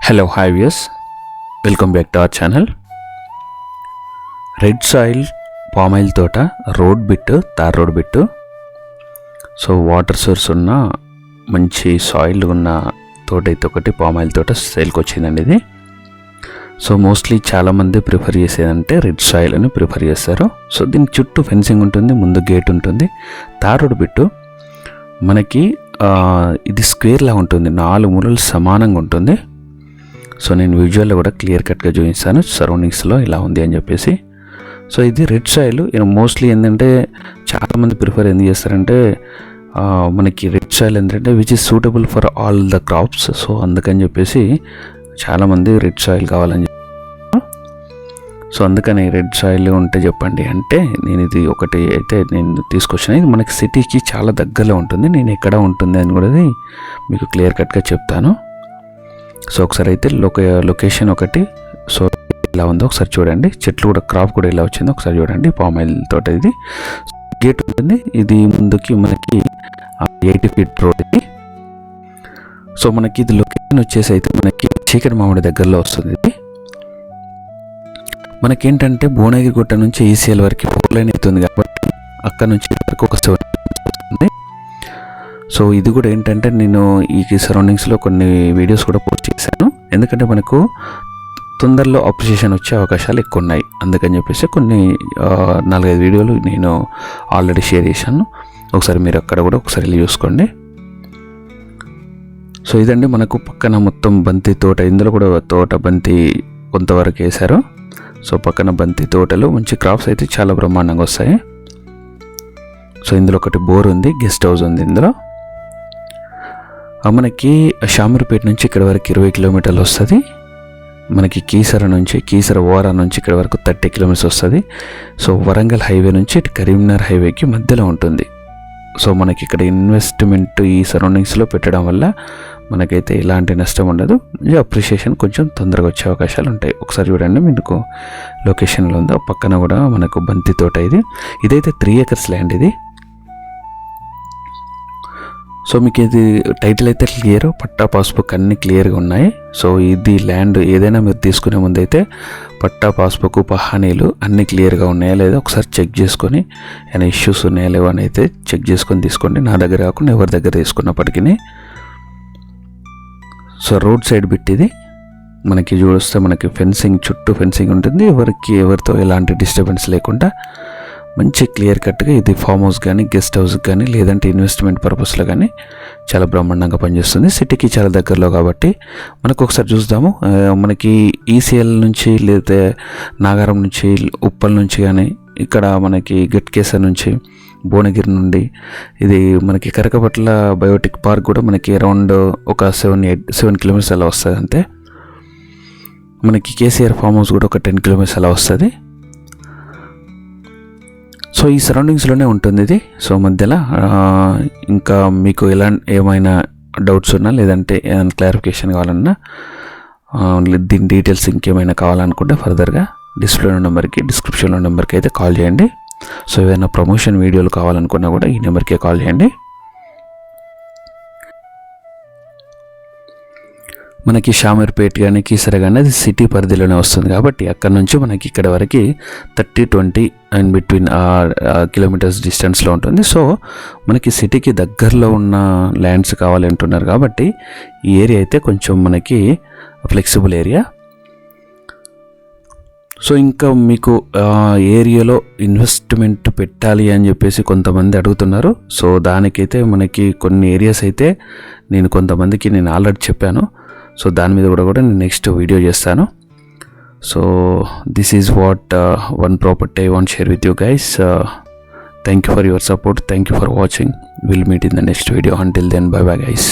Hello hi viewers, welcome back to our channel. Red soil palm oil తోట, road bit, tar road bit. So water source ఉన్న మంచి soil ఉన్న తోట అయితే ఒకటి పామ్ ఆయిల్ తోట సేల్కి వచ్చిందండి ఇది. సో మోస్ట్లీ చాలామంది ప్రిఫర్ చేసేదంటే రెడ్ సాయిల్ అని ప్రిఫర్ చేస్తారు. సో దీనికి చుట్టూ ఫెన్సింగ్ ఉంటుంది, ముందు గేట్ ఉంటుంది. తార్ రోడ్ బిట్టు మనకి ఇది స్క్వేర్లా ఉంటుంది, 4 మూలలు సమానంగా ఉంటుంది. సో నేను విజువల్లో కూడా క్లియర్ కట్గా చూపిస్తాను సరౌండింగ్స్లో ఇలా ఉంది అని చెప్పేసి. సో ఇది రెడ్ సాయిల్. మోస్ట్లీ ఏంటంటే చాలామంది ప్రిఫర్ ఎందుకు చేస్తారంటే మనకి రెడ్ సాయిల్ ఏంటంటే which is suitable for all the crops. So అందుకని చెప్పేసి చాలామంది రెడ్ సాయిల్ కావాలని సో అందుకని రెడ్ సాయిల్ ఉంటే చెప్పండి అంటే నేను ఇది ఒకటి అయితే నేను తీసుకొచ్చాను. ఇది మనకి సిటీకి చాలా దగ్గరలో ఉంటుంది. నేను ఎక్కడ ఉంటుంది అని కూడా మీకు క్లియర్ కట్గా చెప్తాను. సో ఒకసారి అయితే లొకేషన్ ఒకటి సో ఇలా ఉందో ఒకసారి చూడండి. చెట్లు కూడా క్రాప్ కూడా ఇలా వచ్చిందో ఒకసారి చూడండి. పామ్ ఆయిల్ తోట ఇది. గేట్ ఉంటుంది. ఇది ముందుకి మనకి 80 ఫీట్ రోడ్ ఇది. సో మనకి ఇది లొకేషన్ వచ్చేసి అయితే మనకి చీకటి మామిడి దగ్గరలో వస్తుంది. ఇది మనకేంటంటే భువనగిరిగుట్ట నుంచి ఈసీఎల్ వరకు 4 లైన్ అవుతుంది కాబట్టి అక్కడ నుంచి వరకు ఒక 7 వస్తుంది. సో ఇది కూడా ఏంటంటే నేను ఈ సరౌండింగ్స్లో కొన్ని వీడియోస్ కూడా పోస్ట్ చేశాను. ఎందుకంటే మనకు తొందరలో అప్రిషియేషన్ వచ్చే అవకాశాలు ఎక్కువ ఉన్నాయి. అందుకని చెప్పేసి కొన్ని 4-5 వీడియోలు నేను ఆల్రెడీ షేర్ చేశాను. ఒకసారి మీరు అక్కడ కూడా ఒకసారి వెళ్ళి చూసుకోండి. సో ఇదండి మనకు పక్కన మొత్తం బంతి తోట. ఇందులో కూడా తోట బంతి కొంతవరకు వేశారు. సో పక్కన బంతి తోటలు మంచి క్రాప్స్ అయితే చాలా బ్రహ్మాండంగా వస్తాయి. సో ఇందులో ఒకటి బోర్ ఉంది, గెస్ట్ హౌస్ ఉంది ఇందులో. మనకి షామీర్పేట నుంచి ఇక్కడ వరకు 20 కిలోమీటర్లు వస్తుంది. మనకి కీసర ఓరా నుంచి ఇక్కడ వరకు 30 కిలోమీటర్స్ వస్తుంది. సో వరంగల్ హైవే నుంచి కరీంనగర్ హైవేకి మధ్యలో ఉంటుంది. సో మనకి ఇక్కడ ఇన్వెస్ట్మెంట్ ఈ సరౌండింగ్స్లో పెట్టడం వల్ల మనకైతే ఎలాంటి నష్టం ఉండదు. అప్రిషియేషన్ కొంచెం తొందరగా వచ్చే అవకాశాలు ఉంటాయి. ఒకసారి చూడండి, మీకు లొకేషన్లో ఉందో పక్కన కూడా మనకు బంతి తోట. ఇదైతే 3 acres ల్యాండ్ ఇది. సో మీకు ఇది టైటిల్ అయితే క్లియర్, పట్టా పాస్బుక్ అన్నీ క్లియర్గా ఉన్నాయి. సో ఇది ల్యాండ్ ఏదైనా మీరు తీసుకునే ముందు అయితే పట్టా పాస్బుక్ పహానీలు అన్నీ క్లియర్గా ఉన్నాయా లేదా ఒకసారి చెక్ చేసుకొని ఏమైనా ఇష్యూస్ ఉన్నాయా లేవా అని అయితే చెక్ చేసుకొని తీసుకోండి. నా దగ్గర కాకుండా ఎవరి దగ్గర తీసుకున్నప్పటికీ. సో రోడ్ సైడ్ బిట్ ఇది. మనకి చూస్తే మనకి ఫెన్సింగ్, చుట్టూ ఫెన్సింగ్ ఉంటుంది. ఎవరితో ఎలాంటి డిస్టర్బెన్స్ లేకుండా మంచి క్లియర్ కట్గా ఇది ఫామ్ హౌస్ కానీ గెస్ట్ హౌస్ కానీ లేదంటే ఇన్వెస్ట్మెంట్ పర్పస్లో కానీ చాలా బ్రహ్మాండంగా పనిచేస్తుంది. సిటీకి చాలా దగ్గరలో కాబట్టి మనకు ఒకసారి చూద్దాము. మనకి ఈసీఎల్ నుంచి లేదా నాగారం నుంచి, ఉప్పల్ నుంచి కానీ ఇక్కడ మనకి గట్కేసర్ నుంచి, భువనగిరి నుండి ఇది మనకి కరకపట్ల బయోటిక్ పార్క్ కూడా మనకి అరౌండ్ ఒక 7 కిలోమీటర్స్ అలా వస్తుంది అంతే. మనకి కేసీఆర్ ఫామ్ హౌస్ కూడా ఒక 10 కిలోమీటర్స్ అలా వస్తుంది. సో ఈ సరౌండింగ్స్లోనే ఉంటుంది ఇది. సో మధ్యలో ఇంకా మీకు ఏమైనా డౌట్స్ ఉన్నా లేదంటే ఏమైనా క్లారిఫికేషన్ కావాలన్నా దీని డీటెయిల్స్ ఇంకేమైనా కావాలనుకుంటే ఫర్దర్గా డిస్క్రిప్షన్లో నెంబర్కి అయితే కాల్ చేయండి. సో ఏదైనా ప్రమోషన్ వీడియోలు కావాలనుకున్నా కూడా ఈ నెంబర్కే కాల్ చేయండి. మనకి షామీర్పేట కానీ కీసర కానీ అది సిటీ పరిధిలోనే వస్తుంది కాబట్టి అక్కడ నుంచి మనకి ఇక్కడ వరకు 30-20 అండ్ బిట్వీన్ కిలోమీటర్స్ డిస్టెన్స్లో ఉంటుంది. సో మనకి సిటీకి దగ్గరలో ఉన్న ల్యాండ్స్ కావాలంటున్నారు కాబట్టి ఈ ఏరియా అయితే కొంచెం మనకి ఫ్లెక్సిబుల్ ఏరియా. సో ఇంకా మీకు ఏరియాలో ఇన్వెస్ట్మెంట్ పెట్టాలి అని చెప్పేసి కొంతమంది అడుగుతున్నారు. సో దానికైతే మనకి కొన్ని ఏరియాస్ అయితే కొంతమందికి నేను ఆల్రెడీ చెప్పాను. సో దాని మీద కూడా నేను నెక్స్ట్ వీడియో చేస్తాను. So this is what one property I want to share with you guys. Thank you for your support. Thank you for watching. We'll meet in the next video. Until then, bye bye guys.